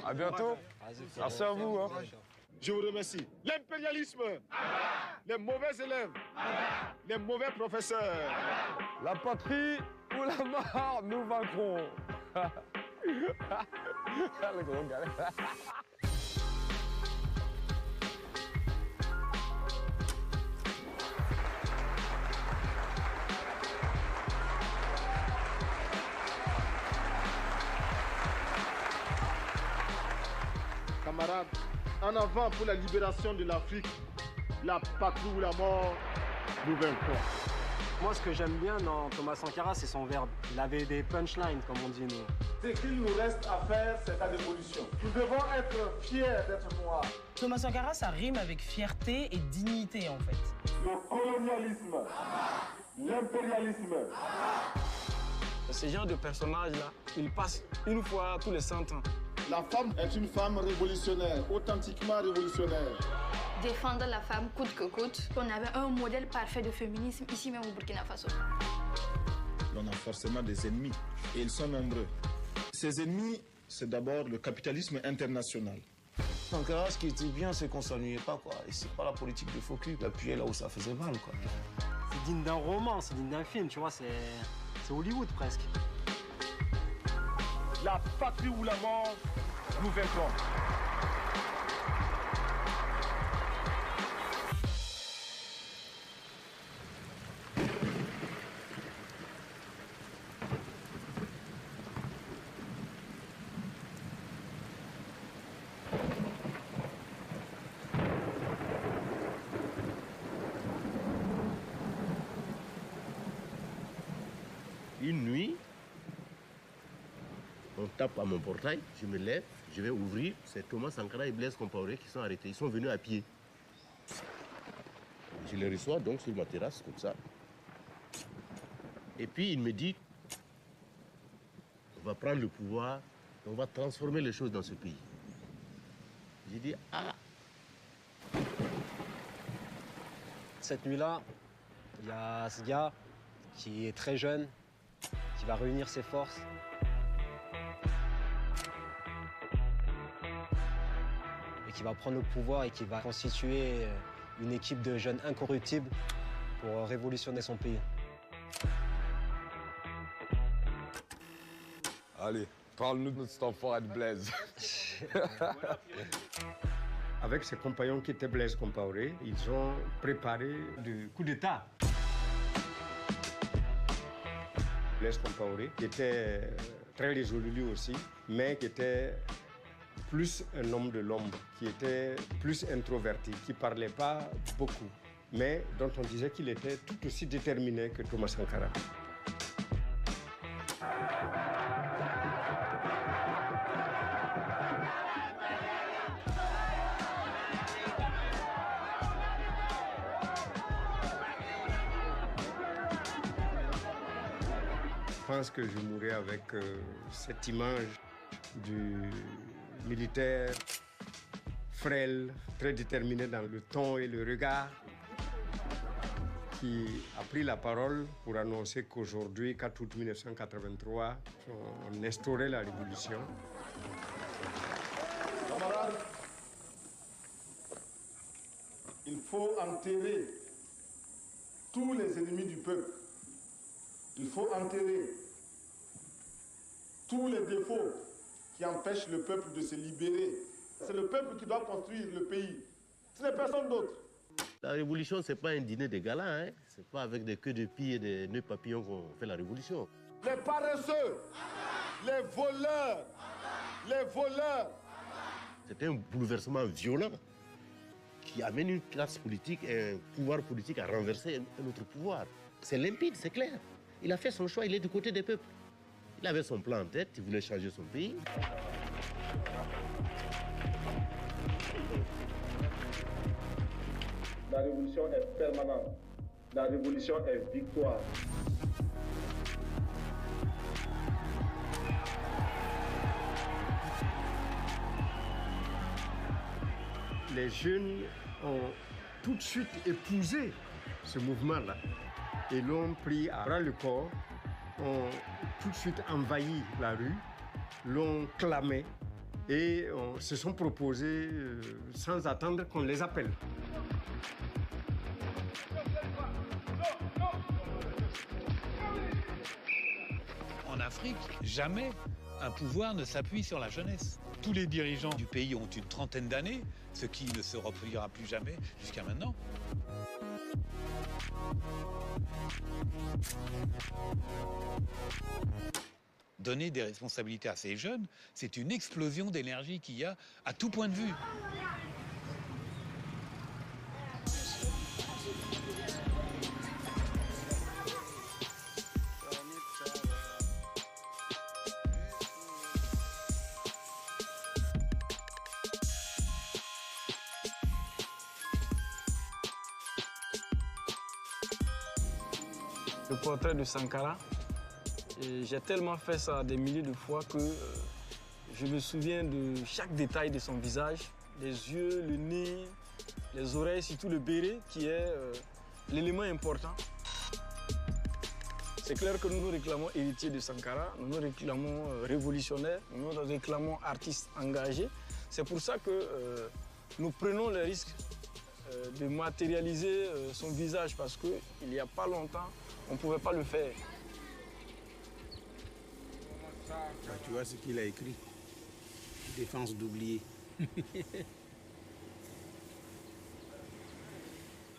À bientôt. Merci à vous. Hein. Je vous remercie. L'impérialisme, les mauvais élèves, les mauvais professeurs. La patrie ou la mort, nous vaincrons. Le gros gars. Camarades, en avant pour la libération de l'Afrique, la patrie ou la mort, nous vaincrons. Moi, ce que j'aime bien dans Thomas Sankara, c'est son verbe. Il avait des punchlines, comme on dit nous. Ce qu'il nous reste à faire, c'est la révolution. Nous devons être fiers d'être noirs. Thomas Sankara, ça rime avec fierté et dignité, en fait. Le colonialisme, l'impérialisme. Ces genres de personnages-là, ils passent une fois tous les 100 ans. La femme est une femme révolutionnaire, authentiquement révolutionnaire. Défendre la femme coûte que coûte. On avait un modèle parfait de féminisme ici même au Burkina Faso. On a forcément des ennemis et ils sont nombreux. Ces ennemis, c'est d'abord le capitalisme international. Sankara, ce qui était bien, c'est qu'on s'ennuyait pas, quoi. Et c'est pas la politique de faux cul, appuyer là où ça faisait mal, quoi. C'est digne d'un roman, c'est digne d'un film, tu vois, c'est Hollywood presque. La patrie ou la mort, nous vaincrons. Une nuit, on tape à mon portail, je me lève, je vais ouvrir. C'est Thomas Sankara et Blaise Compaoré qui sont arrêtés. Ils sont venus à pied. Je les reçois donc sur ma terrasse, comme ça. Et puis il me dit, on va prendre le pouvoir, on va transformer les choses dans ce pays. J'ai dit, ah. Cette nuit-là, il y a ce gars qui est très jeune, qui va réunir ses forces. Et qui va prendre le pouvoir et qui va constituer une équipe de jeunes incorruptibles pour révolutionner son pays. Allez, parle-nous de notre enfoiré de Blaise. Avec ses compagnons qui étaient Blaise Compaoré, ils ont préparé le coup d'État. Blaise Compaoré, qui était très résolu lui aussi, mais qui était plus un homme de l'ombre, qui était plus introverti, qui ne parlait pas beaucoup, mais dont on disait qu'il était tout aussi déterminé que Thomas Sankara. Je pense que je mourrai avec cette image du militaire frêle, très déterminé dans le ton et le regard, qui a pris la parole pour annoncer qu'aujourd'hui, 4 août 1983, on instaurait la révolution. Camarades, il faut enterrer tous les ennemis du peuple. Il faut enterrer tous les défauts qui empêchent le peuple de se libérer. C'est le peuple qui doit construire le pays. Ce n'est personne d'autre. La révolution, ce n'est pas un dîner de gala, hein. Ce n'est pas avec des queues de pied et des nœuds papillons qu'on fait la révolution. Les paresseux, les voleurs, les voleurs. C'est un bouleversement violent qui amène une classe politique et un pouvoir politique à renverser un autre pouvoir. C'est limpide, c'est clair. Il a fait son choix, il est du côté des peuples. Il avait son plan en tête, il voulait changer son pays. La révolution est permanente. La révolution est victoire. Les jeunes ont tout de suite épousé ce mouvement-là et l'ont pris à bras le corps, ont tout de suite envahi la rue, l'ont clamé et se sont proposés sans attendre qu'on les appelle. En Afrique, jamais un pouvoir ne s'appuie sur la jeunesse. Tous les dirigeants du pays ont une trentaine d'années, ce qui ne se reproduira plus jamais jusqu'à maintenant. Donner des responsabilités à ces jeunes, c'est une explosion d'énergie qu'il y a à tout point de vue. Le portrait de Sankara, j'ai tellement fait ça des milliers de fois que je me souviens de chaque détail de son visage, les yeux, le nez, les oreilles, surtout le béret qui est l'élément important. C'est clair que nous nous réclamons héritiers de Sankara, nous nous réclamons révolutionnaires, nous nous réclamons artistes engagés. C'est pour ça que nous prenons le risque de matérialiser son visage parce qu'il n'y a pas longtemps, on ne pouvait pas le faire. Tu vois ce qu'il a écrit? Défense d'oublier.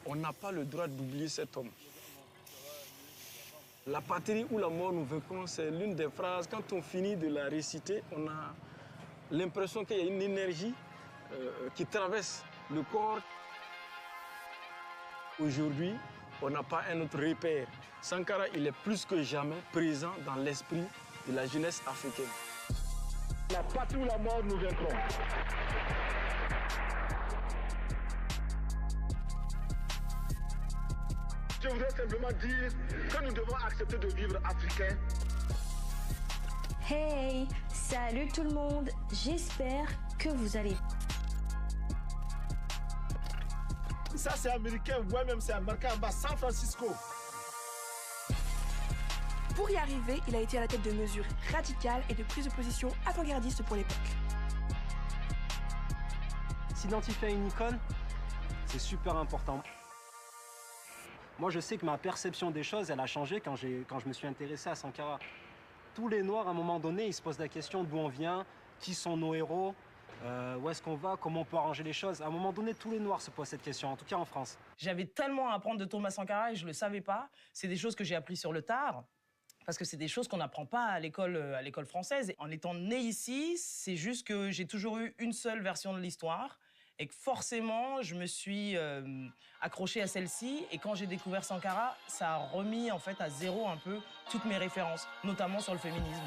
On n'a pas le droit d'oublier cet homme. La patrie ou la mort nous vaincront, c'est l'une des phrases. Quand on finit de la réciter, on a l'impression qu'il y a une énergie qui traverse le corps. Aujourd'hui, on n'a pas un autre repère. Sankara, il est plus que jamais présent dans l'esprit de la jeunesse africaine. La patrie ou la mort nous vaincront. Je voudrais simplement dire que nous devons accepter de vivre africain. Hey, salut tout le monde, j'espère que vous allez. Ça c'est américain, ouais même c'est américain en bas, San Francisco. Pour y arriver, il a été à la tête de mesures radicales et de prises de position avant-gardistes pour l'époque. S'identifier à une icône, c'est super important. Moi, je sais que ma perception des choses, elle a changé quand je me suis intéressé à Sankara. Tous les Noirs, à un moment donné, ils se posent la question d'où on vient, qui sont nos héros, où est-ce qu'on va, comment on peut arranger les choses. À un moment donné, tous les Noirs se posent cette question, en tout cas en France. J'avais tellement à apprendre de Thomas Sankara et je ne le savais pas. C'est des choses que j'ai apprises sur le tard. Parce que c'est des choses qu'on n'apprend pas à l'école française. En étant né ici, c'est juste que j'ai toujours eu une seule version de l'histoire et que forcément, je me suis accrochée à celle-ci. Et quand j'ai découvert Sankara, ça a remis en fait à zéro un peu toutes mes références, notamment sur le féminisme.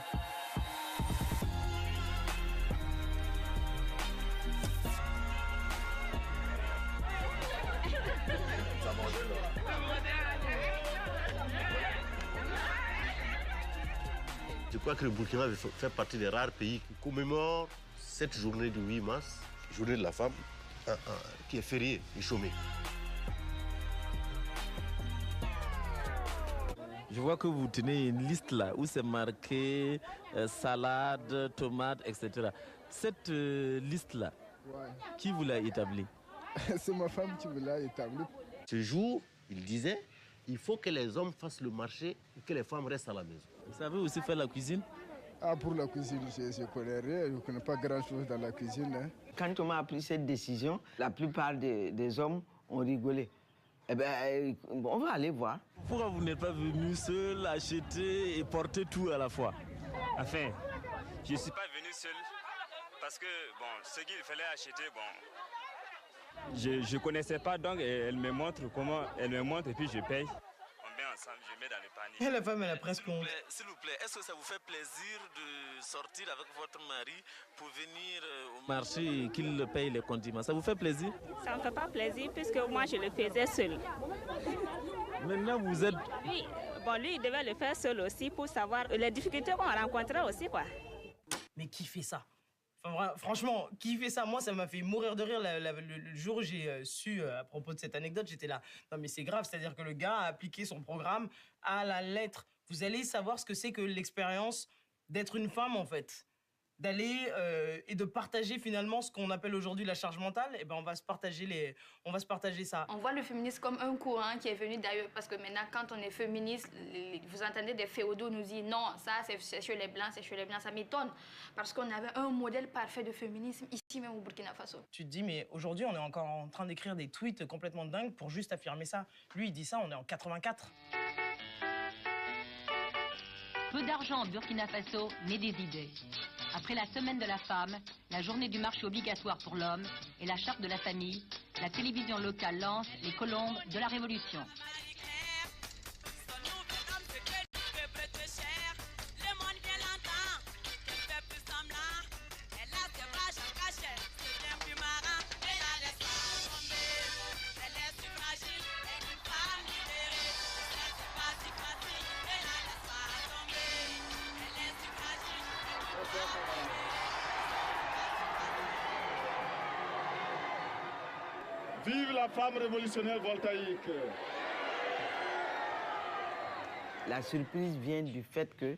Je crois que le Burkina fait partie des rares pays qui commémorent cette journée du 8 mars, journée de la femme, qui est fériée et chômée. Je vois que vous tenez une liste là où c'est marqué salade, tomates, etc. Cette liste là, qui vous l'a établie? C'est ma femme qui me l'a établie. Ce jour, il disait, il faut que les hommes fassent le marché et que les femmes restent à la maison. Vous savez aussi faire la cuisine? Ah, pour la cuisine, je ne connais rien, je ne connais pas grand-chose dans la cuisine. Hein. Quand on a pris cette décision, la plupart des hommes ont rigolé. Eh bien, on va aller voir. Pourquoi vous n'êtes pas venu seul, acheter et porter tout à la fois? Enfin, je ne suis pas venu seul parce que, bon, ce qu'il fallait acheter, bon, je ne connaissais pas, donc elle me montre comment, elle me montre et puis je paye. On met ensemble, je mets dans le panier. Et la femme, elle a presque honte. S'il vous plaît, est-ce que ça vous fait plaisir de sortir avec votre mari pour venir au marché et qu'il paye les condiments? Ça vous fait plaisir? Ça ne me fait pas plaisir puisque moi, je le faisais seul. Maintenant, vous êtes... Oui, bon, lui, il devait le faire seul aussi pour savoir les difficultés qu'on rencontrait aussi, quoi. Mais qui fait ça? Enfin, franchement, qui fait ça? Moi, ça m'a fait mourir de rire le jour où j'ai su à propos de cette anecdote. J'étais là, non mais c'est grave, c'est-à-dire que le gars a appliqué son programme à la lettre. Vous allez savoir ce que c'est que l'expérience d'être une femme, en fait. d'aller et de partager finalement ce qu'on appelle aujourd'hui la charge mentale, et ben on va se partager ça. On voit le féminisme comme un courant qui est venu d'ailleurs, parce que maintenant quand on est féministe, vous entendez des féodaux nous dire non, ça c'est chez les blancs, c'est chez les blancs, ça m'étonne, parce qu'on avait un modèle parfait de féminisme ici même au Burkina Faso. Tu te dis mais aujourd'hui on est encore en train d'écrire des tweets complètement dingues pour juste affirmer ça. Lui il dit ça, on est en 84. Peu d'argent au Burkina Faso, mais des idées. Après la semaine de la femme, la journée du marché obligatoire pour l'homme et la charte de la famille, la télévision locale lance les colombes de la révolution. Vive la femme révolutionnaire voltaïque! La surprise vient du fait que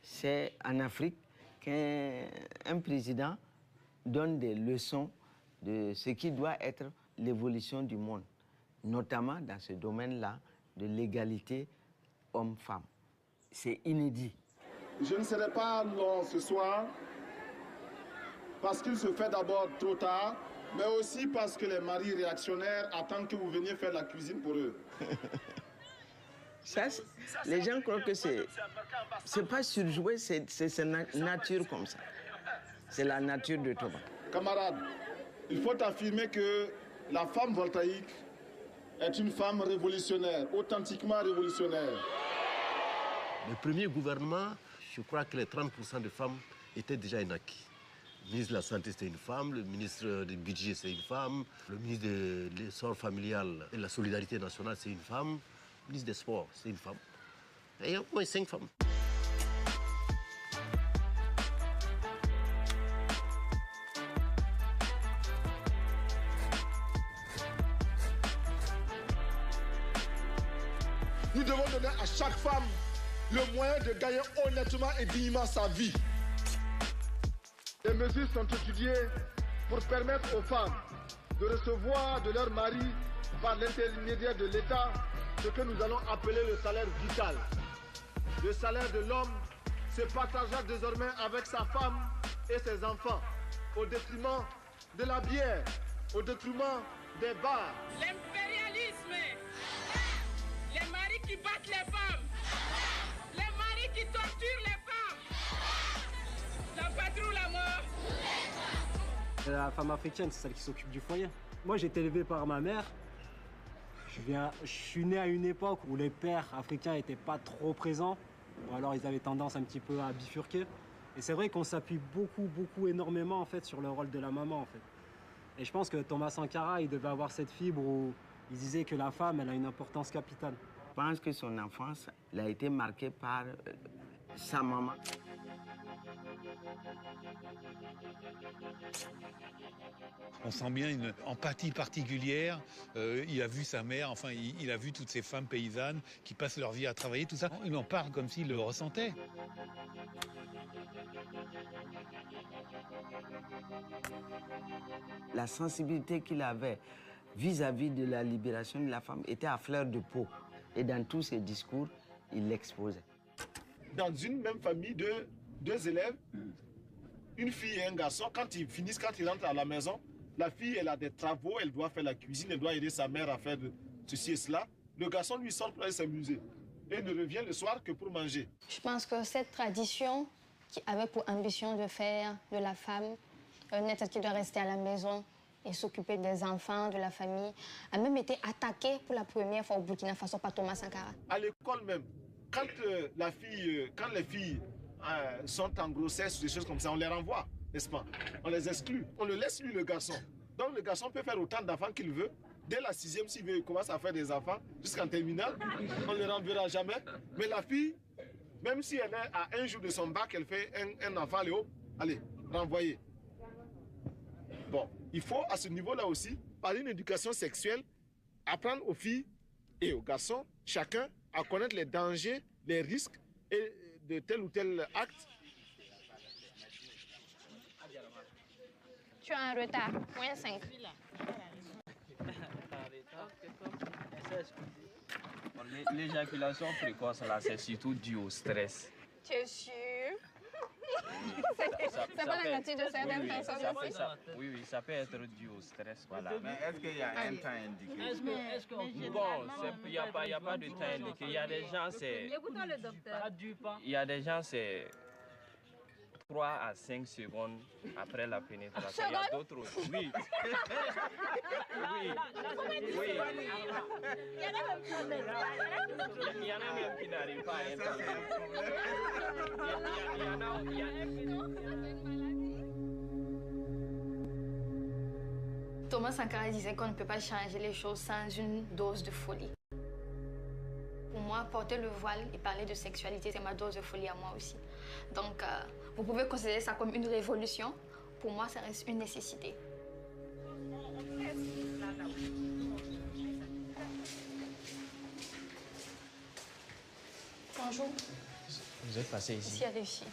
c'est en Afrique qu'un président donne des leçons de ce qui doit être l'évolution du monde, notamment dans ce domaine-là de l'égalité homme-femme. C'est inédit. Je ne serai pas long ce soir parce qu'il se fait d'abord trop tard, mais aussi parce que les maris réactionnaires attendent que vous veniez faire la cuisine pour eux. Ça, les gens croient que c'est pas surjoué, c'est nature comme ça. C'est la nature de Thomas. Camarades, il faut affirmer que la femme voltaïque est une femme révolutionnaire, authentiquement révolutionnaire. Le premier gouvernement, je crois que les 30% de femmes étaient déjà un acquis. Le ministre de la Santé, c'était une femme. Le ministre du Budget, c'est une femme. Le ministre de l'Essor familial et de la Solidarité nationale, c'est une femme. Le ministre des Sports, c'est une femme. Et il y a au moins 5 femmes. Nous devons donner à chaque femme le moyen de gagner honnêtement et dignement sa vie. Les mesures sont étudiées pour permettre aux femmes de recevoir de leur mari, par l'intermédiaire de l'État, ce que nous allons appeler le salaire vital. Le salaire de l'homme se partagera désormais avec sa femme et ses enfants, au détriment de la bière, au détriment des bars. L'impérialisme, les maris qui battent les femmes, les maris qui torturent les femmes, la patrie ou la mort. La femme africaine, c'est celle qui s'occupe du foyer. Moi, j'ai été élevé par ma mère. Je suis né à une époque où les pères africains n'étaient pas trop présents, ou alors ils avaient tendance un petit peu à bifurquer. Et c'est vrai qu'on s'appuie beaucoup, énormément en fait, sur le rôle de la maman. En fait. Et je pense que Thomas Sankara, il devait avoir cette fibre où il disait que la femme, elle a une importance capitale. Je pense que son enfance, elle a été marquée par sa maman. On sent bien une empathie particulière. Il a vu sa mère, enfin, il a vu toutes ces femmes paysannes qui passent leur vie à travailler, tout ça. Il en parle comme s'il le ressentait. La sensibilité qu'il avait vis-à-vis de la libération de la femme était à fleur de peau. Et dans tous ses discours, il l'exposait. Dans une même famille de 2 élèves, une fille et un garçon, quand ils finissent, quand ils rentrent à la maison, la fille, elle a des travaux, elle doit faire la cuisine, elle doit aider sa mère à faire ceci et cela. Le garçon, lui, sort pour aller s'amuser et ne revient le soir que pour manger. Je pense que cette tradition qui avait pour ambition de faire de la femme un être qui doit rester à la maison et s'occuper des enfants, de la famille, a même été attaquée pour la première fois au Burkina Faso par Thomas Sankara. À l'école même, quand les filles sont en grossesse ou des choses comme ça, on les renvoie, n'est-ce pas? On les exclut. On le laisse, lui, le garçon. Donc, le garçon peut faire autant d'enfants qu'il veut. Dès la 6e, s'il veut, il commence à faire des enfants jusqu'en terminale. On ne le renverra jamais. Mais la fille, même si elle est à 1 jour de son bac, elle fait un enfant, allez, renvoyer. Bon, il faut, à ce niveau-là aussi, par une éducation sexuelle, apprendre aux filles et aux garçons, chacun, à connaître les dangers, les risques et de tel ou tel acte. Tu es en retard. Moins 5. L'éjaculation précoce, là, c'est surtout dû au stress. Tu es sûr? C'est pas la nature de certaines personnes aussi? Oui, ça peut être dû au stress. Voilà. Mais est-ce qu'il y a un temps indiqué? Bon, il n'y a pas de temps indiqué. Il y a des gens, c'est... Écoutons le docteur. Il y a des gens, c'est 3 à 5 secondes après la pénétration. Il y a d'autres aussi. Oui. Oui. Il y en a même qui n'arrivent pas à entendre. Thomas Sankara disait qu'on ne peut pas changer les choses sans une dose de folie. Pour moi, porter le voile et parler de sexualité, c'est ma dose de folie à moi aussi. Donc, vous pouvez considérer ça comme une révolution. Pour moi, ça reste une nécessité. Bonjour. Vous êtes passé ici? Ici, à des filles.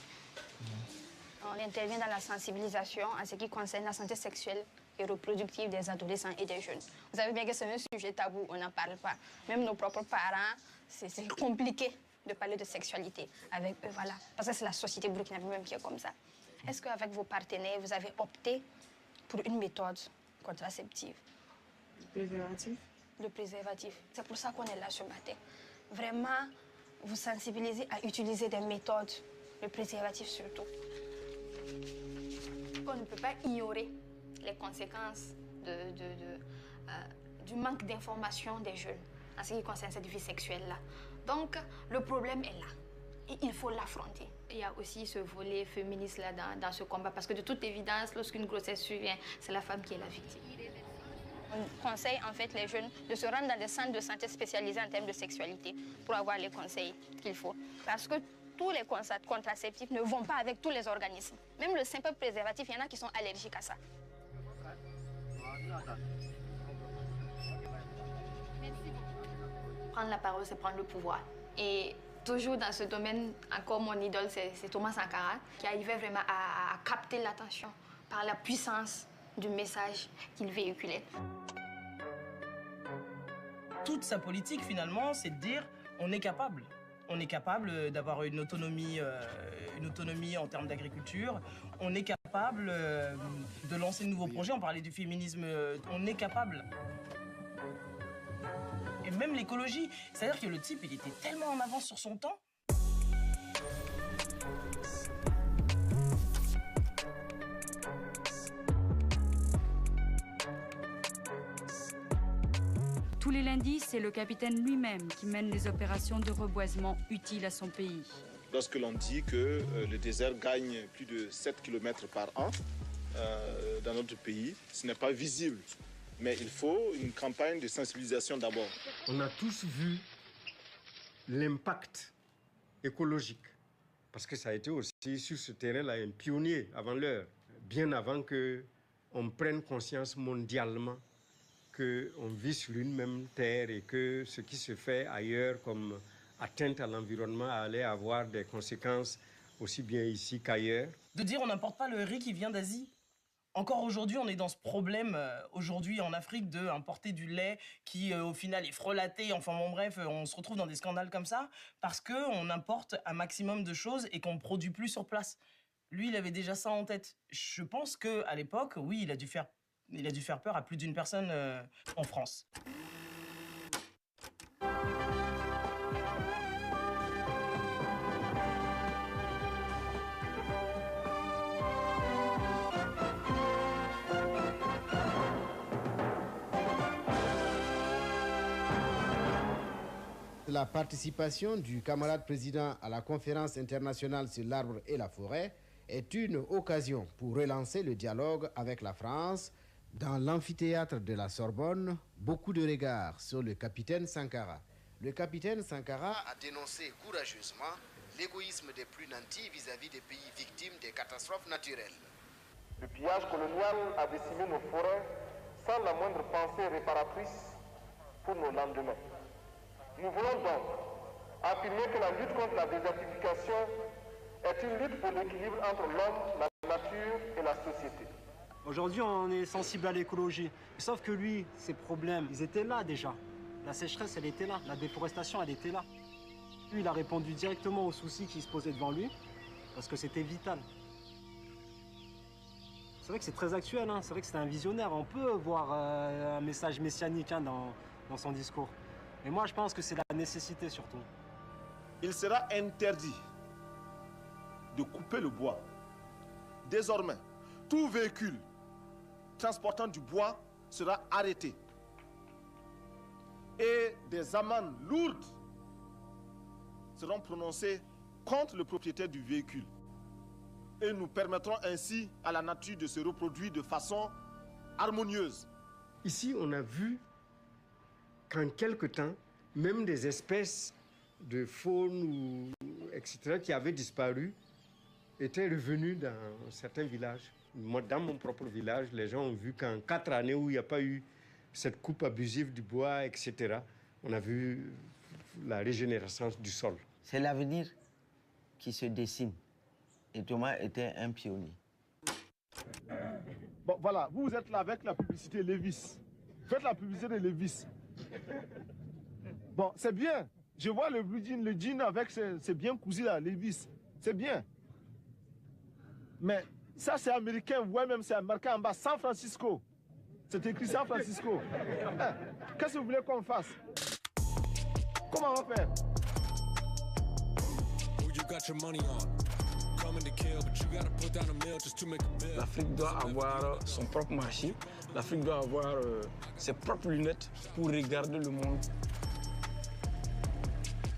On intervient dans la sensibilisation en ce qui concerne la santé sexuelle et reproductive des adolescents et des jeunes. Vous savez bien que c'est un sujet tabou, on n'en parle pas. Même nos propres parents, c'est compliqué de parler de sexualité avec eux, voilà. Parce que c'est la société burkinabé même qui est comme ça. Est-ce qu'avec vos partenaires, vous avez opté pour une méthode contraceptive? Le préservatif? Le préservatif. C'est pour ça qu'on est là ce matin. Vraiment, vous sensibiliser à utiliser des méthodes, le préservatif surtout. On ne peut pas ignorer les conséquences du manque d'information des jeunes en ce qui concerne cette vie sexuelle-là. Donc, le problème est là et il faut l'affronter. Il y a aussi ce volet féministe-là dans ce combat parce que de toute évidence, lorsqu'une grossesse survient, c'est la femme qui est la victime. On conseille en fait les jeunes de se rendre dans des centres de santé spécialisés en termes de sexualité pour avoir les conseils qu'il faut. Parce que tous les contraceptifs ne vont pas avec tous les organismes. Même le simple préservatif, il y en a qui sont allergiques à ça. Prendre la parole, c'est prendre le pouvoir. Et toujours dans ce domaine, encore mon idole, c'est Thomas Sankara, qui arrivait vraiment à capter l'attention par la puissance du message qu'il véhiculait. Toute sa politique, finalement, c'est de dire on est capable. On est capable d'avoir une autonomie en termes d'agriculture. On est capable de lancer de nouveaux projets. On parlait du féminisme. On est capable. Et même l'écologie. C'est-à-dire que le type, il était tellement en avance sur son temps. Tous les lundis, c'est le capitaine lui-même qui mène les opérations de reboisement utiles à son pays. Lorsque l'on dit que le désert gagne plus de 7 km par an dans notre pays, ce n'est pas visible. Mais il faut une campagne de sensibilisation d'abord. On a tous vu l'impact écologique. Parce que ça a été aussi sur ce terrain-là un pionnier avant l'heure. Bien avant qu'on prenne conscience mondialement qu'on vit sur une même terre et que ce qui se fait ailleurs comme atteinte à l'environnement allait avoir des conséquences aussi bien ici qu'ailleurs. De dire on n'importe pas le riz qui vient d'Asie. Encore aujourd'hui, on est dans ce problème, aujourd'hui en Afrique, d'importer du lait qui, au final, est frelaté. Enfin bon, bref, on se retrouve dans des scandales comme ça parce qu'on importe un maximum de choses et qu'on ne produit plus sur place. Lui, il avait déjà ça en tête. Je pense qu'à l'époque, oui, il a dû faire peur à plus d'une personne en France. La participation du camarade président à la conférence internationale sur l'arbre et la forêt est une occasion pour relancer le dialogue avec la France. Dans l'amphithéâtre de la Sorbonne, beaucoup de regards sur le capitaine Sankara. Le capitaine Sankara a dénoncé courageusement l'égoïsme des plus nantis vis-à-vis des pays victimes des catastrophes naturelles. Le pillage colonial a décimé nos forêts sans la moindre pensée réparatrice pour nos lendemains. Nous voulons donc affirmer que la lutte contre la désertification est une lutte pour l'équilibre entre l'homme, la nature et la société. Aujourd'hui, on est sensible à l'écologie. Sauf que lui, ses problèmes, ils étaient là déjà. La sécheresse, elle était là. La déforestation, elle était là. Lui, il a répondu directement aux soucis qui se posaient devant lui, parce que c'était vital. C'est vrai que c'est très actuel, hein. C'est vrai que c'est un visionnaire. On peut voir un message messianique hein, dans son discours. Et moi, je pense que c'est la nécessité surtout. Il sera interdit de couper le bois. Désormais, tout véhicule transportant du bois sera arrêté. Et des amendes lourdes seront prononcées contre le propriétaire du véhicule. Et nous permettrons ainsi à la nature de se reproduire de façon harmonieuse. Ici, on a vu qu'en quelque temps, même des espèces de faune, etc., qui avaient disparu, étaient revenues dans certains villages. Moi, dans mon propre village, les gens ont vu qu'en 4 années où il n'y a pas eu cette coupe abusive du bois, etc., on a vu la régénérescence du sol. C'est l'avenir qui se dessine. Et Thomas était un pionnier. Bon, voilà, vous êtes là avec la publicité Levi's. Faites la publicité de Levi's. Bon, c'est bien. Je vois le blue jean, le jean avec c'est bien cousu là, Levi's. C'est bien. Mais ça, c'est américain. Ouais, même c'est américain en bas. San Francisco. C'est écrit San Francisco. Qu'est-ce que vous voulez qu'on fasse? Comment on va faire? L'Afrique doit avoir son propre marché. L'Afrique doit avoir ses propres lunettes pour regarder le monde.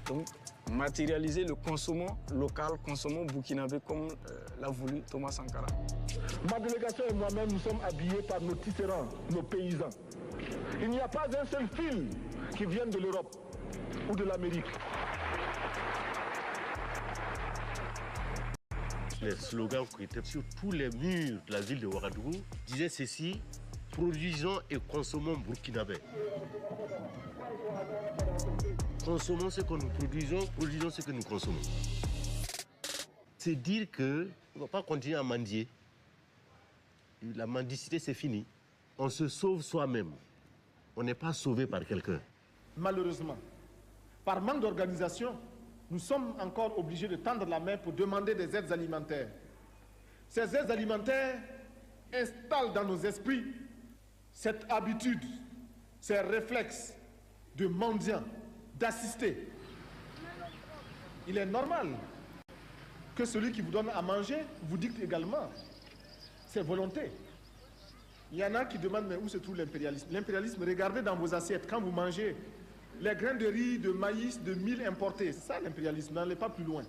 Donc, matérialiser le consommant local, consommant burkinabé comme l'a voulu Thomas Sankara. Ma délégation et moi-même, nous sommes habillés par nos tisserands, nos paysans. Il n'y a pas un seul fil qui vienne de l'Europe ou de l'Amérique. Les slogans qui étaient sur tous les murs de la ville de Ouagadougou disaient ceci: produisons et consommons burkinabé. Consommons ce que nous produisons, produisons ce que nous consommons. C'est dire qu'on ne va pas continuer à mendier. La mendicité, c'est fini. On se sauve soi-même. On n'est pas sauvé par quelqu'un. Malheureusement, par manque d'organisation, nous sommes encore obligés de tendre la main pour demander des aides alimentaires. Ces aides alimentaires installent dans nos esprits cette habitude, ces réflexes de mendiant, d'assister. Il est normal que celui qui vous donne à manger vous dicte également ses volontés. Il y en a qui demandent mais où se trouve l'impérialisme? L'impérialisme, regardez dans vos assiettes quand vous mangez les grains de riz, de maïs, de mil importés. C'est ça l'impérialisme, n'allez pas plus loin.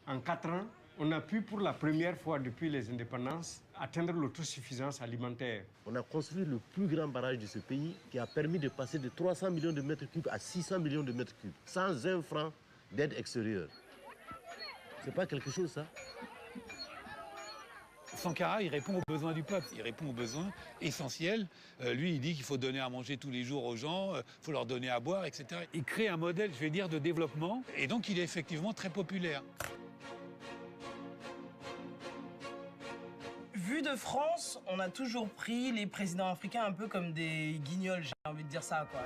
En 4 ans, on a pu pour la première fois depuis les indépendances atteindre l'autosuffisance alimentaire. On a construit le plus grand barrage de ce pays qui a permis de passer de 300 millions de mètres cubes à 600 millions de mètres cubes, sans un franc d'aide extérieure. C'est pas quelque chose, ça? Sankara, il répond aux besoins du peuple, il répond aux besoins essentiels. Lui, il dit qu'il faut donner à manger tous les jours aux gens, il faut leur donner à boire, etc. Il crée un modèle, je vais dire, de développement, et donc il est effectivement très populaire. Vu de France, on a toujours pris les présidents africains un peu comme des guignols, j'ai envie de dire ça, quoi.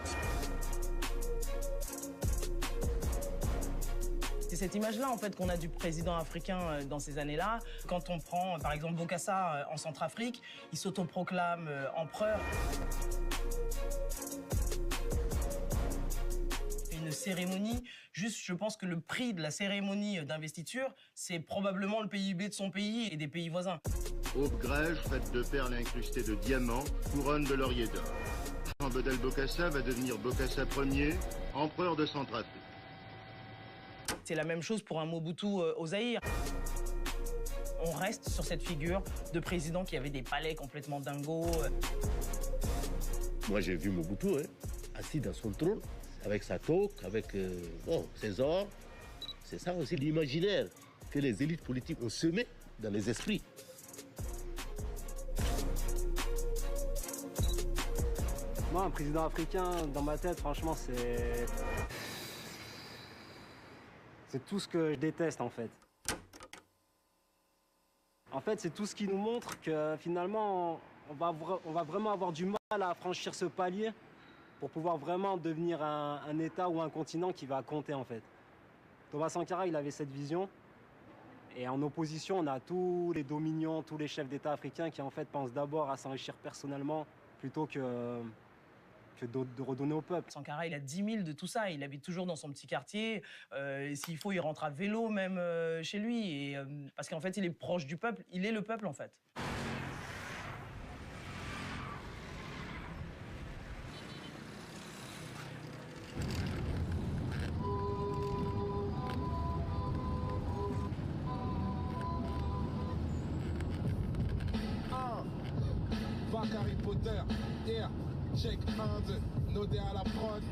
C'est cette image-là, en fait, qu'on a du président africain dans ces années-là. Quand on prend, par exemple, Bokassa en Centrafrique, il s'autoproclame empereur. Une cérémonie, juste, je pense que le prix de la cérémonie d'investiture, c'est probablement le PIB de son pays et des pays voisins. Aube grège, faite de perles incrustées de diamants, couronne de laurier d'or. Jean Bedel Bokassa va devenir Bokassa Ier, empereur de Centrafrique. C'est la même chose pour un Mobutu au Zaïre. On reste sur cette figure de président qui avait des palais complètement dingos. Moi, j'ai vu Mobutu, assis dans son trône, avec sa toque, avec ses ors. C'est ça aussi l'imaginaire que les élites politiques ont semé dans les esprits. Moi, un président africain, dans ma tête, franchement, c'est tout ce que je déteste, en fait. En fait, c'est tout ce qui nous montre que, finalement, on va vraiment avoir du mal à franchir ce palier pour pouvoir vraiment devenir un État ou un continent qui va compter en fait. Thomas Sankara, il avait cette vision. Et en opposition, on a tous les dominions, tous les chefs d'État africains qui en fait pensent d'abord à s'enrichir personnellement plutôt que de redonner au peuple. Sankara, il a 10 000 de tout ça. Il habite toujours dans son petit quartier. S'il faut, il rentre à vélo même chez lui. Et, parce qu'en fait, il est proche du peuple. Il est le peuple, en fait. Harry Potter, yeah, check 1, 2, nodé à la prod,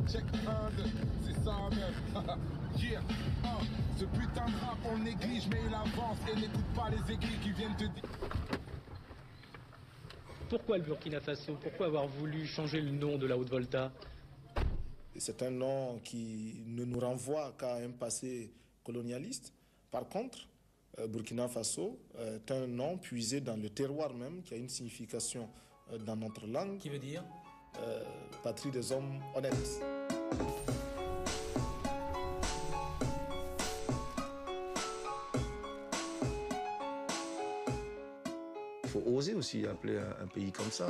check 1, 2, c'est ça même, yeah, ce putain de rap on néglige mais il avance et n'écoute pas les aiguilles qui viennent te dire. Pourquoi le Burkina Faso? Pourquoi avoir voulu changer le nom de la Haute-Volta? C'est un nom qui ne nous renvoie qu'à un passé colonialiste. Par contre, Burkina Faso est un nom puisé dans le terroir même, qui a une signification dans notre langue. Qui veut dire patrie des hommes honnêtes. Il faut oser aussi appeler un pays comme ça.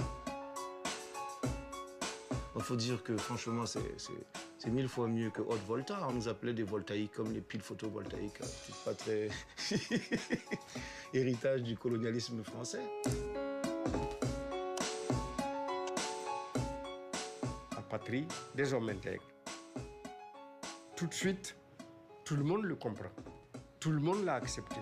Il faut dire que franchement, c'est 1000 fois mieux que Haute-Volta. On nous appelait des voltaïques comme les piles photovoltaïques. C'est pas très héritage du colonialisme français. La patrie des hommes intègres. Tout de suite, tout le monde le comprend. Tout le monde l'a accepté.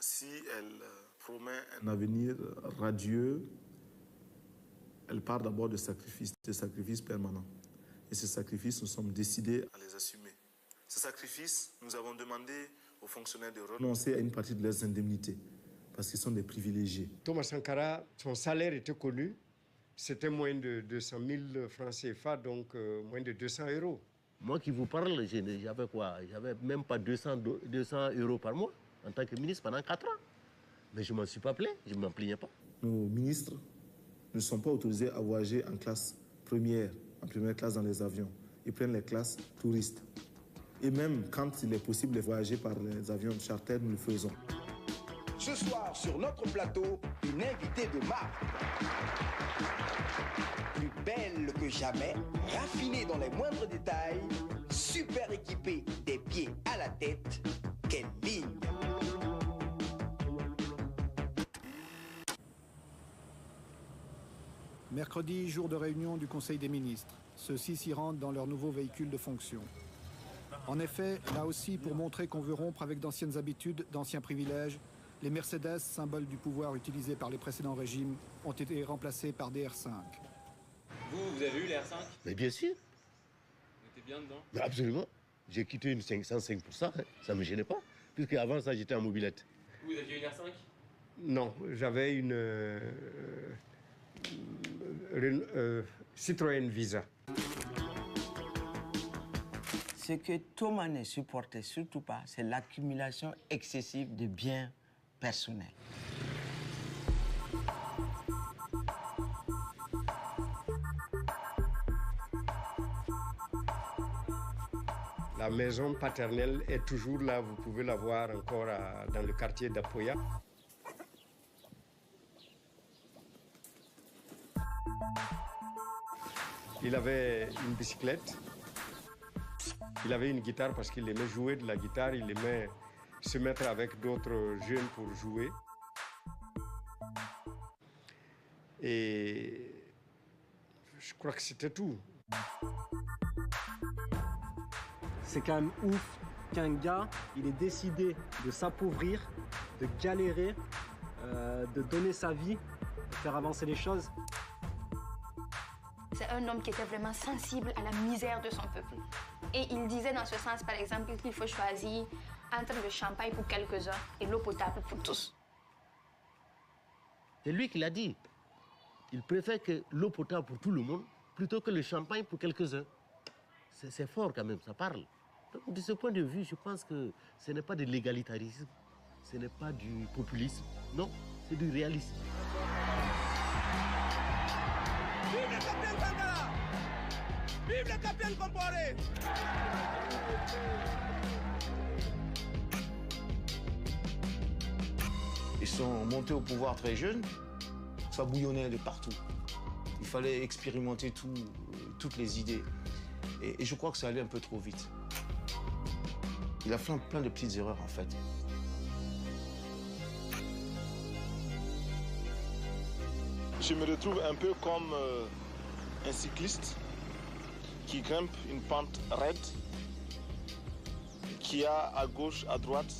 Si elle promet un avenir radieux, elle part d'abord de sacrifices permanents. Et ces sacrifices, nous sommes décidés à les assumer. Ces sacrifices, nous avons demandé aux fonctionnaires de renoncer à une partie de leurs indemnités, parce qu'ils sont des privilégiés. Thomas Sankara, son salaire était connu, c'était moins de 200 000 francs CFA, donc moins de 200 euros. Moi qui vous parle, j'avais quoi? J'avais même pas 200 euros par mois en tant que ministre pendant 4 ans. Mais je ne m'en suis pas plaint, je ne m'en plaignais pas. Nos ministres ne sont pas autorisés à voyager en classe première, en première classe dans les avions. Ils prennent les classes touristes. Et même quand il est possible de voyager par les avions charter, nous le faisons. Ce soir, sur notre plateau, une invitée de marque. Plus belle que jamais, raffinée dans les moindres détails, super équipée des pieds à la tête. Quelle ligne! Mercredi, jour de réunion du Conseil des ministres. Ceux-ci s'y rendent dans leur nouveau véhicule de fonction. En effet, là aussi, pour montrer qu'on veut rompre avec d'anciennes habitudes, d'anciens privilèges, les Mercedes, symbole du pouvoir utilisé par les précédents régimes, ont été remplacés par des R5. Vous avez eu les R5? Mais bien sûr. Vous étiez bien dedans? Mais absolument. J'ai quitté une 505 pour ça, ça ne me gênait pas. Puisque avant ça, j'étais en mobilette. Vous aviez une R5? Non, j'avais une Citroën Visa. Ce que Thomas ne supportait surtout pas, c'est l'accumulation excessive de biens personnels. La maison paternelle est toujours là, vous pouvez la voir encore dans le quartier d'Apoya. Il avait une bicyclette, il avait une guitare parce qu'il aimait jouer de la guitare, il aimait se mettre avec d'autres jeunes pour jouer. Et je crois que c'était tout. C'est quand même ouf qu'un gars, il ait décidé de s'appauvrir, de galérer, de donner sa vie, de faire avancer les choses. C'est un homme qui était vraiment sensible à la misère de son peuple. Et il disait dans ce sens, par exemple, qu'il faut choisir entre le champagne pour quelques-uns et l'eau potable pour tous. C'est lui qui l'a dit. Il préfère que l'eau potable pour tout le monde plutôt que le champagne pour quelques-uns. C'est fort quand même, ça parle. Donc, de ce point de vue, je pense que ce n'est pas de l'égalitarisme, ce n'est pas du populisme, non, c'est du réalisme. Vive le capitaine Sankara! Vive le capitaine Compaoré! Ils sont montés au pouvoir très jeunes, ça bouillonnait de partout. Il fallait expérimenter toutes les idées. Et je crois que ça allait un peu trop vite. Il a fait plein de petites erreurs, en fait. Je me retrouve un peu comme un cycliste qui grimpe une pente raide, qui a à gauche, à droite,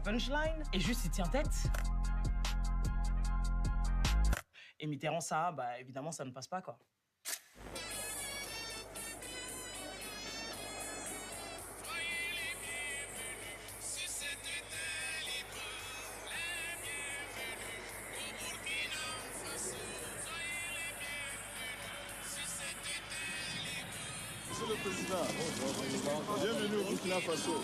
punchline et juste il tient tête. Et Mitterrand, ça, bah évidemment, ça ne passe pas, quoi. Monsieur le Président, bienvenue au Burkina Faso.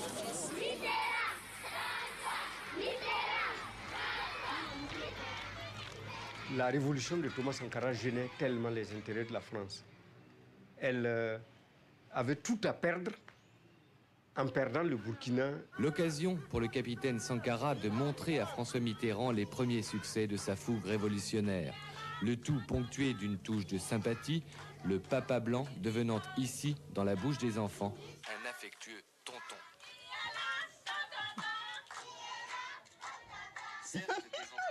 La révolution de Thomas Sankara gênait tellement les intérêts de la France. Elle avait tout à perdre en perdant le Burkina. L'occasion pour le capitaine Sankara de montrer à François Mitterrand les premiers succès de sa fougue révolutionnaire. Le tout ponctué d'une touche de sympathie, le papa blanc devenant ici, dans la bouche des enfants, un affectueux tonton.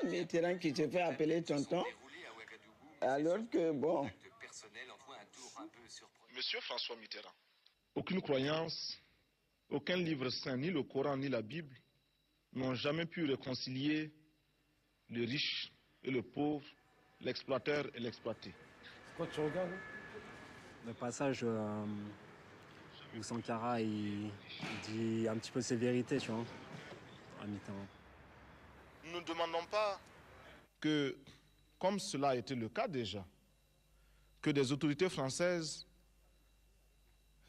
Mitterrand qui se fait appeler tonton, alors que bon... Monsieur François Mitterrand, aucune croyance, aucun livre saint, ni le Coran, ni la Bible, n'ont jamais pu réconcilier le riche et le pauvre, l'exploiteur et l'exploité. Quoi tu regardes? Le passage où Sankara il dit un petit peu ses vérités, tu vois, à Mitterrand. Nous ne demandons pas que, comme cela a été le cas déjà, que des autorités françaises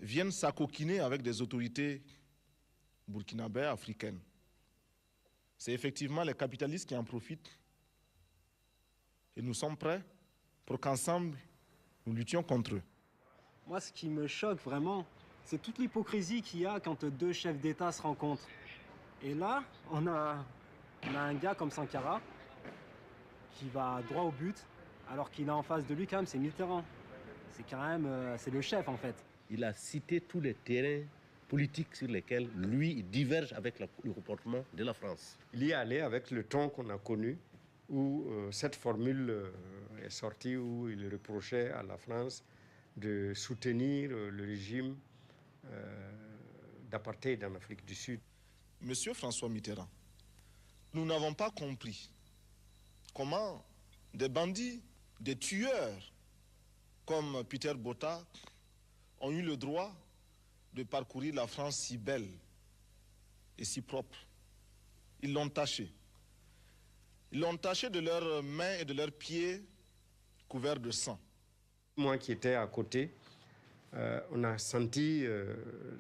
viennent s'acoquiner avec des autorités burkinabées, africaines. C'est effectivement les capitalistes qui en profitent. Et nous sommes prêts pour qu'ensemble, nous luttions contre eux. Moi, ce qui me choque vraiment, c'est toute l'hypocrisie qu'il y a quand deux chefs d'État se rencontrent. Et là, on a un gars comme Sankara qui va droit au but, alors qu'il a en face de lui quand même, c'est Mitterrand. C'est quand même, c'est le chef en fait. Il a cité tous les terrains politiques sur lesquels lui il diverge avec le comportement de la France. Il y est allé avec le ton qu'on a connu, où cette formule est sortie, où il reprochait à la France de soutenir le régime d'apartheid en Afrique du Sud. Monsieur François Mitterrand, nous n'avons pas compris comment des bandits, des tueurs comme Peter Botha ont eu le droit de parcourir la France si belle et si propre. Ils l'ont taché. Ils l'ont taché de leurs mains et de leurs pieds couverts de sang. Moi qui étais à côté, on a senti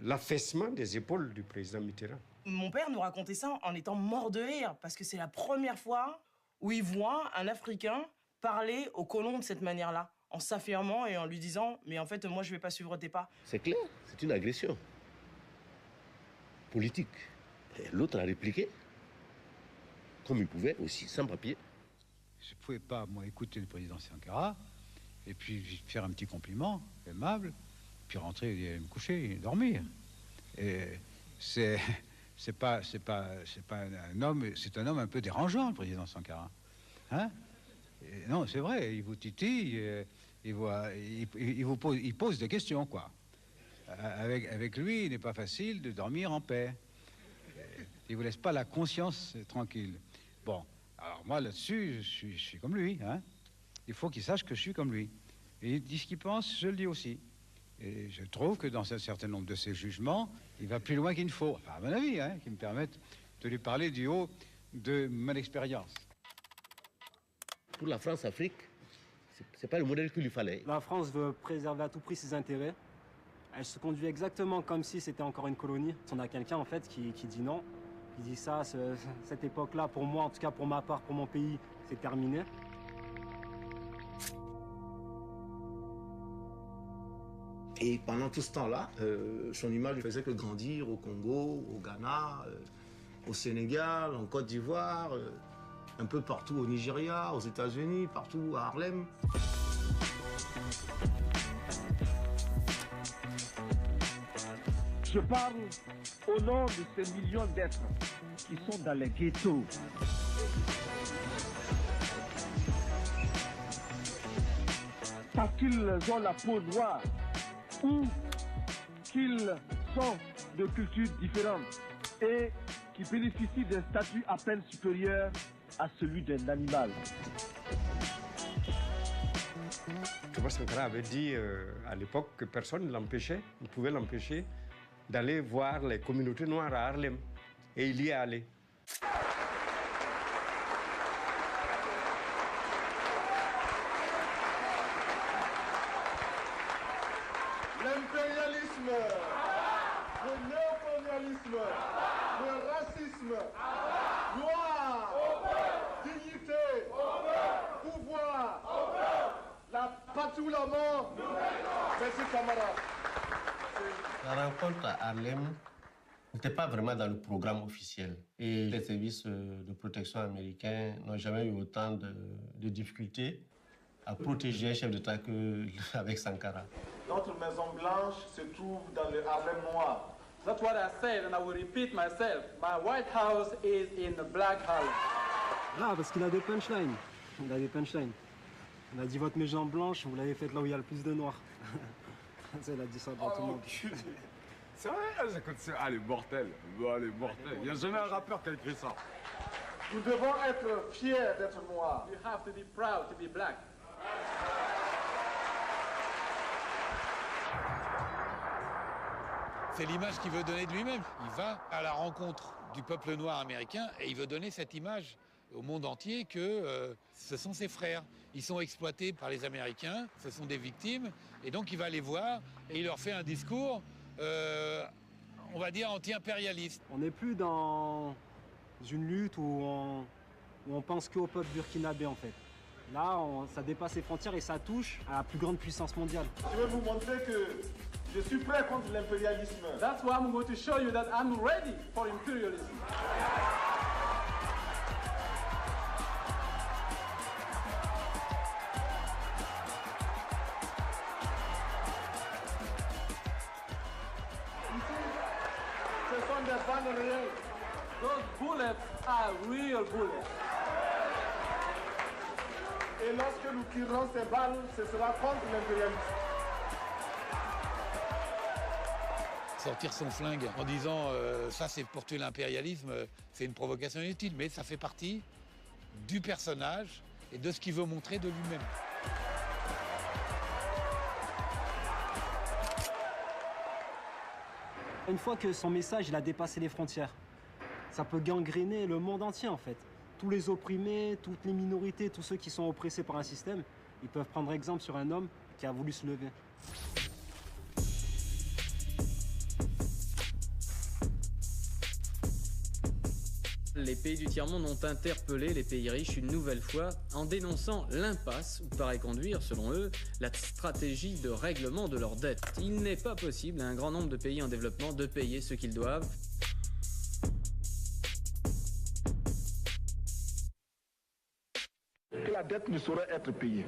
l'affaissement des épaules du président Mitterrand. Mon père nous racontait ça en étant mort de rire, parce que c'est la première fois où il voit un Africain parler aux colons de cette manière-là, en s'affirmant et en lui disant « mais en fait, moi, je ne vais pas suivre tes pas ». C'est clair, c'est une agression politique. L'autre a répliqué, comme il pouvait aussi, sans papier. Je ne pouvais pas, moi, écouter le président Sankara, et puis faire un petit compliment aimable, puis rentrer et me coucher et dormir. Et c'est pas un homme, c'est un homme un peu dérangeant, le président Sankara. Hein? Et non, c'est vrai, il vous titille, il pose des questions, quoi. Avec lui, il n'est pas facile de dormir en paix. Il vous laisse pas la conscience tranquille. Bon, alors moi là-dessus, je suis comme lui, hein. Il faut qu'il sache que je suis comme lui. Et il dit ce qu'il pense, je le dis aussi. Et je trouve que dans un certain nombre de ses jugements, il va plus loin qu'il ne faut, enfin à mon avis, hein, qui me permettent de lui parler du haut de mon expérience. Pour la France-Afrique, c'est pas le modèle qu'il lui fallait. La France veut préserver à tout prix ses intérêts. Elle se conduit exactement comme si c'était encore une colonie. On a quelqu'un en fait qui dit non. Il dit ça, cette époque-là, pour moi, en tout cas pour ma part, pour mon pays, c'est terminé. Et pendant tout ce temps-là, son image ne faisait que grandir au Congo, au Ghana, au Sénégal, en Côte d'Ivoire, un peu partout au Nigeria, aux États-Unis, partout à Harlem. Je parle au nom de ces millions d'êtres qui sont dans les ghettos. Parce qu'ils ont la peau noire ou qu'ils sont de cultures différentes et qui bénéficie d'un statut à peine supérieur à celui d'un animal. Thomas Sankara avait dit à l'époque que personne ne l'empêchait, ne pouvait l'empêcher d'aller voir les communautés noires à Harlem. Et il y est allé. L'impérialisme, le néocolonialisme, le racisme, gloire, dignité, pouvoir, la patrie ou la mort. Merci camarades. La rencontre à Harlem n'était pas vraiment dans le programme officiel. Et les services de protection américains n'ont jamais eu autant de difficultés à protéger un chef d'État qu'avec Sankara. Notre Maison Blanche se trouve dans le Harlem noir. That's what I said, and I will repeat myself. My White House is in the Black Harlem. Ah, parce qu'il a des punchlines. Il a des punchlines. On a dit votre maison blanche, vous l'avez faite là où il y a le plus de noirs. Ça, il a dit ça pour tout le monde. C'est vrai, j'écoute ça. Ah, elle est mortelle. Elle est mortelle. Il n'y a jamais un rappeur qui a écrit ça. Nous devons être fiers d'être noirs. You have to be proud to be black. C'est l'image qu'il veut donner de lui-même. Il va à la rencontre du peuple noir américain et il veut donner cette image au monde entier que ce sont ses frères. Ils sont exploités par les Américains, ce sont des victimes, et donc il va les voir et il leur fait un discours, on va dire, anti-impérialiste. On n'est plus dans une lutte où on pense qu'au peuple burkinabé, en fait. Là, ça dépasse les frontières et ça touche à la plus grande puissance mondiale. Je vais vous montrer que je suis prêt contre l'impérialisme. That's why I'm going to show you that I'm ready for imperialism. Ce sont des balles réelles. Those bullets are real bullets. Et lorsque nous tirerons ces balles, ce sera contre l'impérialisme. Sortir son flingue en disant ça c'est pour tuer l'impérialisme, c'est une provocation inutile, mais ça fait partie du personnage et de ce qu'il veut montrer de lui-même. Une fois que son message il a dépassé les frontières, ça peut gangréner le monde entier en fait. Tous les opprimés, toutes les minorités, tous ceux qui sont oppressés par un système, ils peuvent prendre exemple sur un homme qui a voulu se lever. Les pays du tiers-monde ont interpellé les pays riches une nouvelle fois en dénonçant l'impasse où paraît conduire, selon eux, la stratégie de règlement de leurs dettes. Il n'est pas possible à un grand nombre de pays en développement de payer ce qu'ils doivent. Que la dette ne saurait être payée.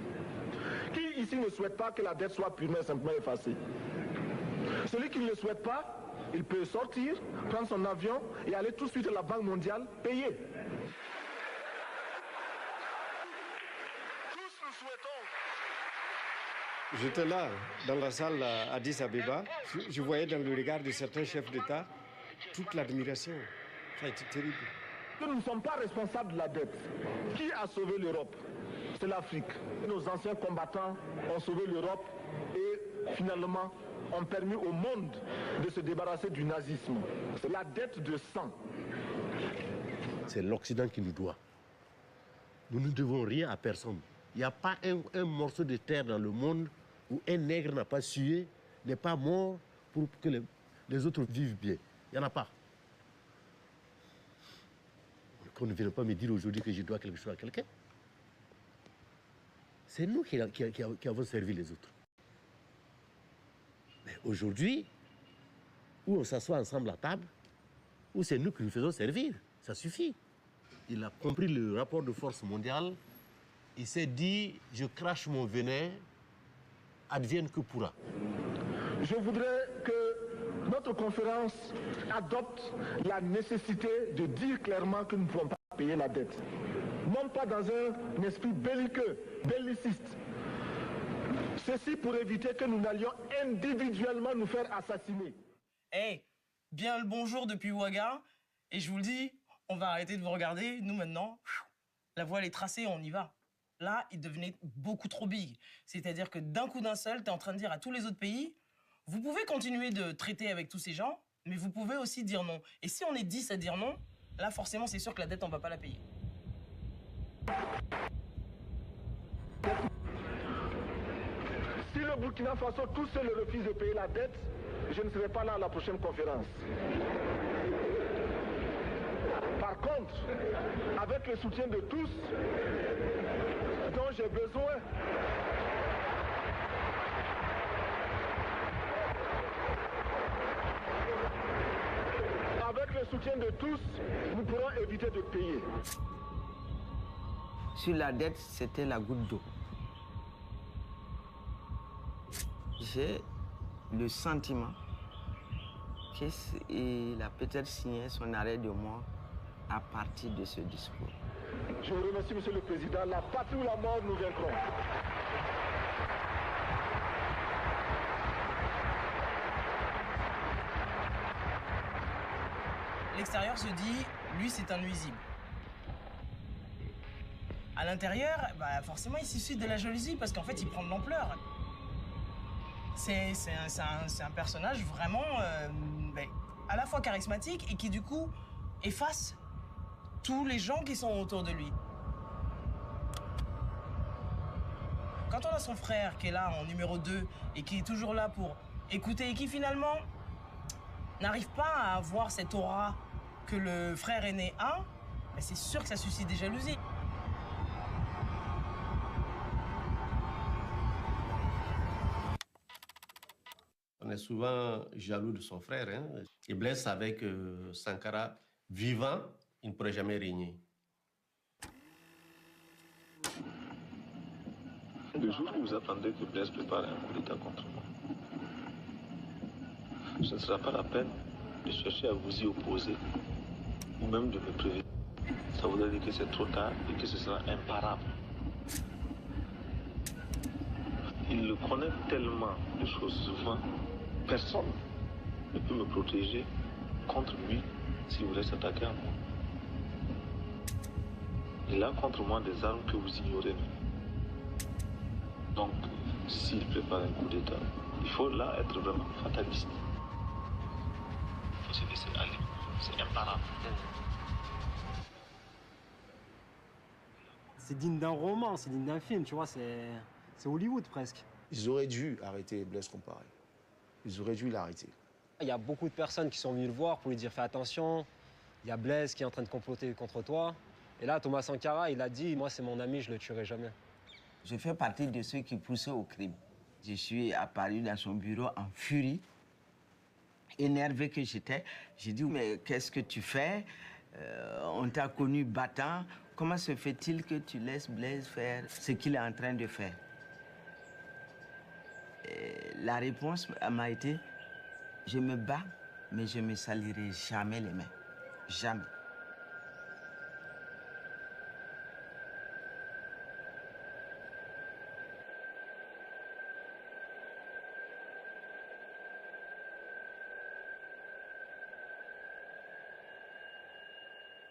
Qui ici ne souhaite pas que la dette soit purement et simplement effacée? Celui qui ne le souhaite pas, il peut sortir, prendre son avion et aller tout de suite à la Banque mondiale payer. Tous nous souhaitons. J'étais là, dans la salle à Addis Abeba. Je voyais dans le regard de certains chefs d'État toute l'admiration. Ça a été terrible. Nous ne sommes pas responsables de la dette. Qui a sauvé l'Europe? C'est l'Afrique. Nos anciens combattants ont sauvé l'Europe et finalement ont permis au monde de se débarrasser du nazisme. C'est la dette de sang. C'est l'Occident qui nous doit. Nous ne devons rien à personne. Il n'y a pas un morceau de terre dans le monde où un nègre n'a pas sué, n'est pas mort pour que les autres vivent bien. Il n'y en a pas. Qu'on ne vienne pas me dire aujourd'hui que je dois quelque chose à quelqu'un. C'est nous qui avons servi les autres. Mais aujourd'hui, où on s'assoit ensemble à table, où c'est nous qui nous faisons servir, ça suffit. Il a compris le rapport de force mondiale. Il s'est dit, je crache mon venin, advienne que pourra. Je voudrais que notre conférence adopte la nécessité de dire clairement que nous ne pouvons pas payer la dette. Non pas dans un esprit belliqueux, belliciste. Ceci pour éviter que nous n'allions individuellement nous faire assassiner. Hey, bien le bonjour depuis Ouaga. Et je vous le dis, on va arrêter de vous regarder. Nous, maintenant, la voie, elle est tracée, on y va. Là, il devenait beaucoup trop big. C'est-à-dire que d'un coup d'un seul, tu es en train de dire à tous les autres pays, vous pouvez continuer de traiter avec tous ces gens, mais vous pouvez aussi dire non. Et si on est 10 à dire non, là, forcément, c'est sûr que la dette, on ne va pas la payer. Si le Burkina Faso tout seul refuse de payer la dette, je ne serai pas là à la prochaine conférence. Par contre, avec le soutien de tous, dont j'ai besoin, avec le soutien de tous, nous pourrons éviter de payer. Sur la dette, c'était la goutte d'eau. J'ai le sentiment qu'il a peut-être signé son arrêt de mort à partir de ce discours. Je vous remercie, Monsieur le Président. La patrie ou la mort, nous vaincrons. L'extérieur se dit, lui, c'est un nuisible. À l'intérieur, bah, forcément, il suscite de la jalousie parce qu'en fait, il prend de l'ampleur. C'est un personnage vraiment à la fois charismatique et qui, du coup, efface tous les gens qui sont autour de lui. Quand on a son frère qui est là en numéro 2 et qui est toujours là pour écouter et qui, finalement, n'arrive pas à avoir cette aura que le frère aîné a, bah, c'est sûr que ça suscite des jalousies. On est souvent jaloux de son frère. Hein. Et Blaise savait que Sankara, vivant, il ne pourrait jamais régner. Le jour où vous attendez que Blaise prépare un coup d'État contre moi, ce ne sera pas la peine de chercher à vous y opposer ou même de me prévenir. Ça voudrait dire que c'est trop tard et que ce sera imparable. Il le connaît tellement de choses souvent. Personne ne peut me protéger contre lui s'il voulait s'attaquer à moi. Il a contre moi des armes que vous ignorez. Donc, s'il prépare un coup d'État, il faut là être vraiment fataliste. Il faut se laisser aller. C'est imparable. C'est digne d'un roman, c'est digne d'un film, tu vois, c'est Hollywood presque. Ils auraient dû arrêter Blaise Compaoré. Ils auraient dû l'arrêter. Il y a beaucoup de personnes qui sont venues le voir pour lui dire fais attention, il y a Blaise qui est en train de comploter contre toi. Et là, Thomas Sankara, il a dit moi c'est mon ami, je le tuerai jamais. Je fais partie de ceux qui poussaient au crime. Je suis apparu dans son bureau en furie, énervé que j'étais. J'ai dit mais qu'est-ce que tu fais? On t'a connu battant. Comment se fait-il que tu laisses Blaise faire ce qu'il est en train de faire? La réponse m'a été, je me bats, mais je ne me salirai jamais les mains. Jamais.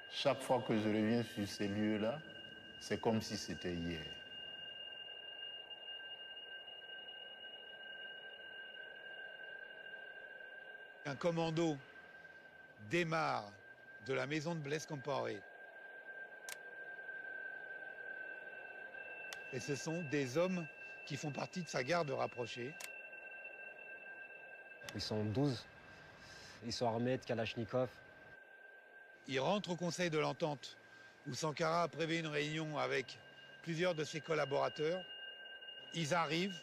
Chaque fois que je reviens sur ces lieux-là, c'est comme si c'était hier. Un commando démarre de la maison de Blaise Compaoré. Et ce sont des hommes qui font partie de sa garde rapprochée. Ils sont 12. Ils sont armés de Kalachnikov. Ils rentrent au Conseil de l'Entente, où Sankara a prévu une réunion avec plusieurs de ses collaborateurs. Ils arrivent,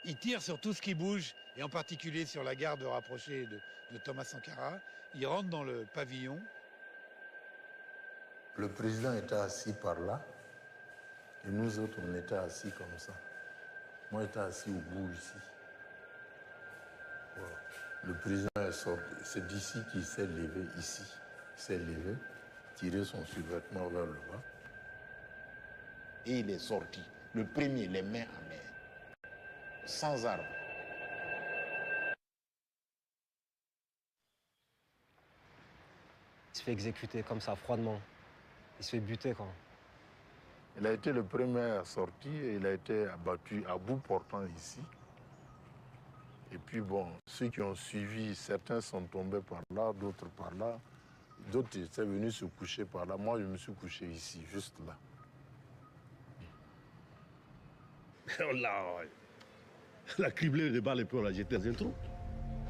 ils tirent sur tout ce qui bouge, et en particulier sur la garde rapprochée de Thomas Sankara. Ils rentrent dans le pavillon. Le président était assis par là, et nous autres, on était assis comme ça. Moi, j'étais assis au bout ici. Voilà. Le président est sorti. C'est d'ici qu'il s'est levé, ici. Il s'est levé, tiré son survêtement vers le bas. Et il est sorti. Le premier, les mains en main. Sans armes. se fait exécuter comme ça, froidement. Il se fait buter, quoi. Il a été le premier sorti et il a été abattu à bout portant ici. Et puis bon, ceux qui ont suivi, certains sont tombés par là, d'autres par là. D'autres étaient venus se coucher par là. Moi, je me suis couché ici, juste là. On l'a criblé de balles et puis on l'a jeté dans un trou.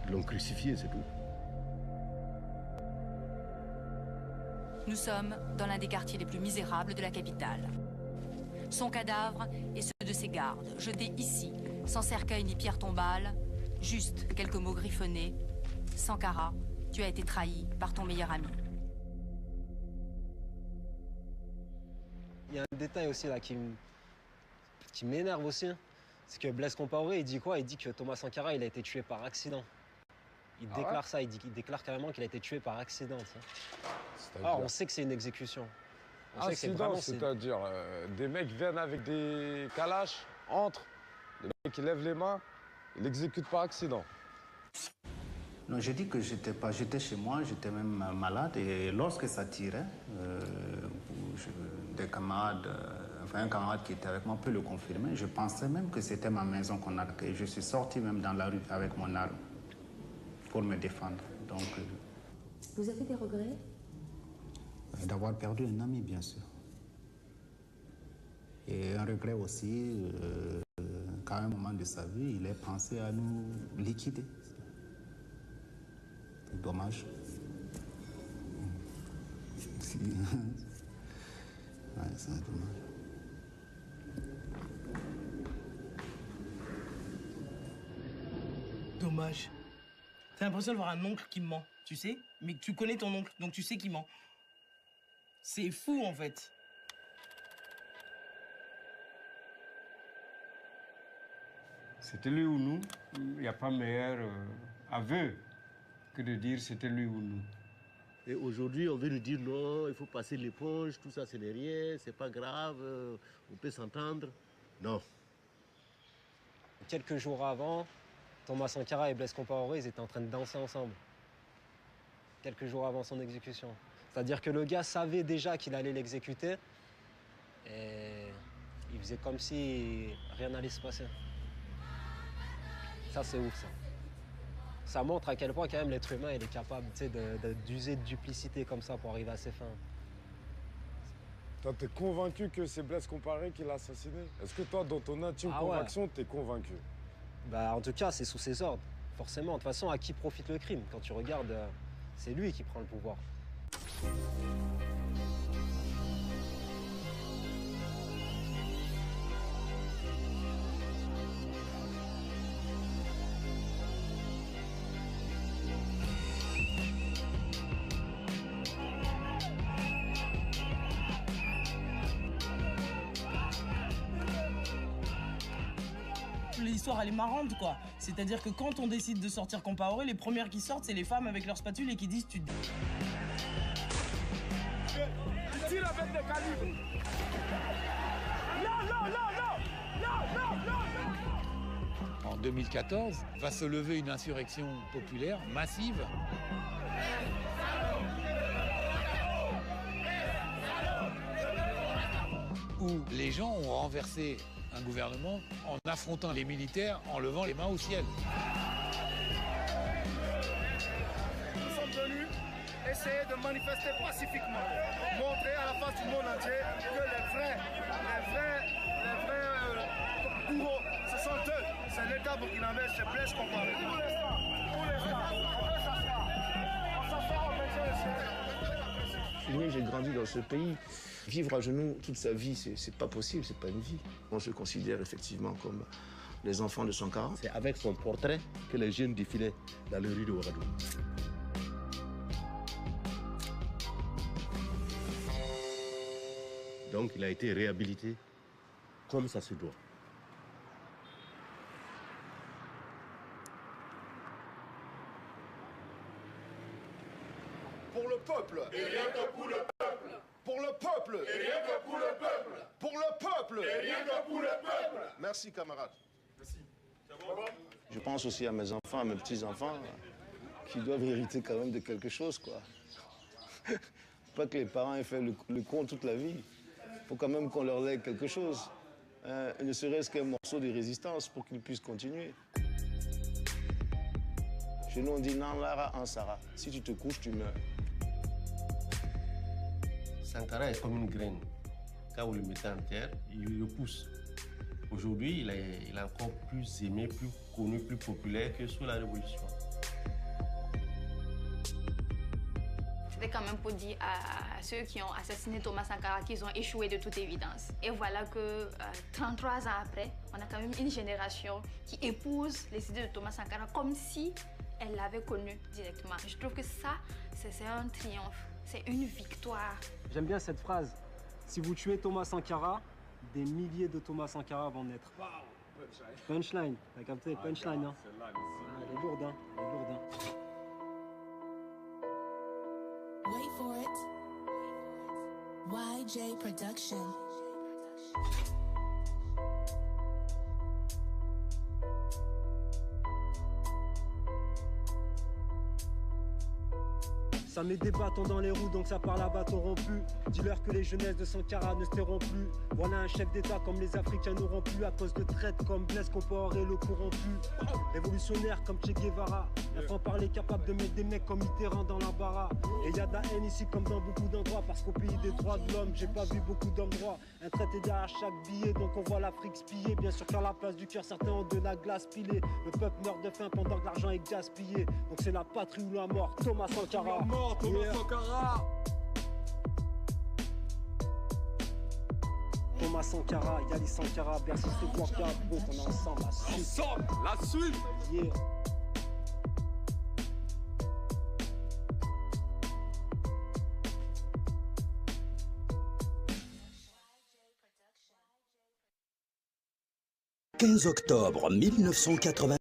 Ils l'ont crucifié, c'est tout. Nous sommes dans l'un des quartiers les plus misérables de la capitale. Son cadavre et ceux de ses gardes, jetés ici, sans cercueil ni pierre tombale, juste quelques mots griffonnés. Sankara, tu as été trahi par ton meilleur ami. Il y a un détail aussi là qui m'énerve aussi. C'est que Blaise Compaoré, il dit quoi? Il dit que Thomas Sankara, il a été tué par accident. Il déclare ça, il déclare carrément qu'il a été tué par accident. Ah, on sait que c'est une exécution. Accident, c'est-à-dire des mecs viennent avec des calaches, entrent, les mecs ils lèvent les mains, ils l'exécutent par accident. Non, je dis que j'étais chez moi, j'étais même malade et lorsque ça tirait, des camarades, un camarade qui était avec moi peut le confirmer, je pensais même que c'était ma maison qu'on a accueillie. Je suis sorti même dans la rue avec mon arme pour me défendre. Donc, Vous avez des regrets? D'avoir perdu un ami, bien sûr. Et un regret aussi, qu'à un moment de sa vie, il ait pensé à nous liquider. C'est dommage. Ouais, c'est dommage. Dommage. T'as l'impression de voir un oncle qui ment, tu sais? Mais tu connais ton oncle, donc tu sais qu'il ment. C'est fou, en fait. C'était lui ou nous. Il n'y a pas meilleur aveu que de dire c'était lui ou nous. Et aujourd'hui, on veut nous dire non, il faut passer l'éponge, tout ça, ce n'est rien, c'est pas grave, on peut s'entendre. Non. Quelques jours avant, Thomas Sankara et Blaise Compaoré, ils étaient en train de danser ensemble. Quelques jours avant son exécution. C'est-à-dire que le gars savait déjà qu'il allait l'exécuter et il faisait comme si rien n'allait se passer. Ça, c'est ouf, ça. Ça montre à quel point, quand même, l'être humain, il est capable d'user de duplicité comme ça pour arriver à ses fins. Toi, t'es convaincu que c'est Blaise Compaoré qui l'a assassiné? Est-ce que toi, dans ton intime conviction, t'es convaincu? Bah, en tout cas, c'est sous ses ordres, forcément. De toute façon, à qui profite le crime? Quand tu regardes, c'est lui qui prend le pouvoir. L'histoire, elle est marrante, quoi. C'est-à-dire que quand on décide de sortir Compaoré, les premières qui sortent, c'est les femmes avec leur spatule et qui disent tu... Tire avec des calibres. Non, non, non, non, non, non, non. En 2014, va se lever une insurrection populaire massive. Où les gens ont renversé un gouvernement en affrontant les militaires, en levant les mains au ciel. Nous sommes venus essayer de manifester pacifiquement, montrer à la face du monde entier que les vrais bourreaux, ce sont eux. C'est l'État burkinabé, c'est Blaise Compaoré. Pour l'instant, on s'en Moi, j'ai grandi dans ce pays. Vivre à genoux toute sa vie, c'est pas possible, c'est pas une vie. On se considère effectivement comme les enfants de Sankara. C'est avec son portrait que les jeunes défilaient dans les rues de Ouagadougou. Donc il a été réhabilité comme ça se doit. Pour le peuple. Et rien que pour le peuple. Pour le peuple. Et rien que pour le peuple. Pour le peuple. Et rien que pour le peuple. Merci, camarade. Merci. C'est bon? Je pense aussi à mes enfants, à mes petits-enfants, qui doivent hériter quand même de quelque chose, quoi. Pas que les parents aient fait le con toute la vie. Il faut quand même qu'on leur lègue quelque chose. Ne serait-ce qu'un morceau de résistance pour qu'ils puissent continuer. Chez nous, on dit non, Lara, en Sarah. Si tu te couches, tu meurs. Sankara est comme une graine. Quand vous le mettez en terre, il repousse. Aujourd'hui, il est encore plus aimé, plus connu, plus populaire que sous la Révolution. C'était quand même pour dire à ceux qui ont assassiné Thomas Sankara qu'ils ont échoué de toute évidence. Et voilà que 33 ans après, on a quand même une génération qui épouse les idées de Thomas Sankara comme si elle l'avait connu directement. Je trouve que ça, c'est un triomphe, c'est une victoire. J'aime bien cette phrase. Si vous tuez Thomas Sankara, des milliers de Thomas Sankara vont naître. Punchline, t'as capté, punchline. Hein. Elle est lourde, hein. Elle est lourde, hein. Wait for it. YJ Production. Ça met des bâtons dans les roues, donc ça parle à bâton rompu. Dis-leur que les jeunesses de Sankara ne se tairont plus. Voilà un chef d'État comme les Africains n'auront plus, à cause de traite comme Blaise Compaoré le corrompu. Révolutionnaire comme Che Guevara, un franc-parler capable de mettre des mecs comme Mitterrand dans l'embarras. Et y a de la haine ici comme dans beaucoup d'endroits, parce qu'au pays des droits de l'homme, j'ai pas vu beaucoup d'hommes droits. Un traité derrière chaque billet, donc on voit l'Afrique spiller. Bien sûr qu'à la place du cœur, certains ont de la glace pilée. Le peuple meurt de faim pendant que l'argent est gaspillé. Donc c'est la patrie ou la mort, Thomas Sankara. Thomas Sankara. Thomas Sankara, Yali Sankara, Bercy c'est quoi qu'on est ensemble, la suite. Ensemble, la suite. Yeah. « 15 octobre 1980 »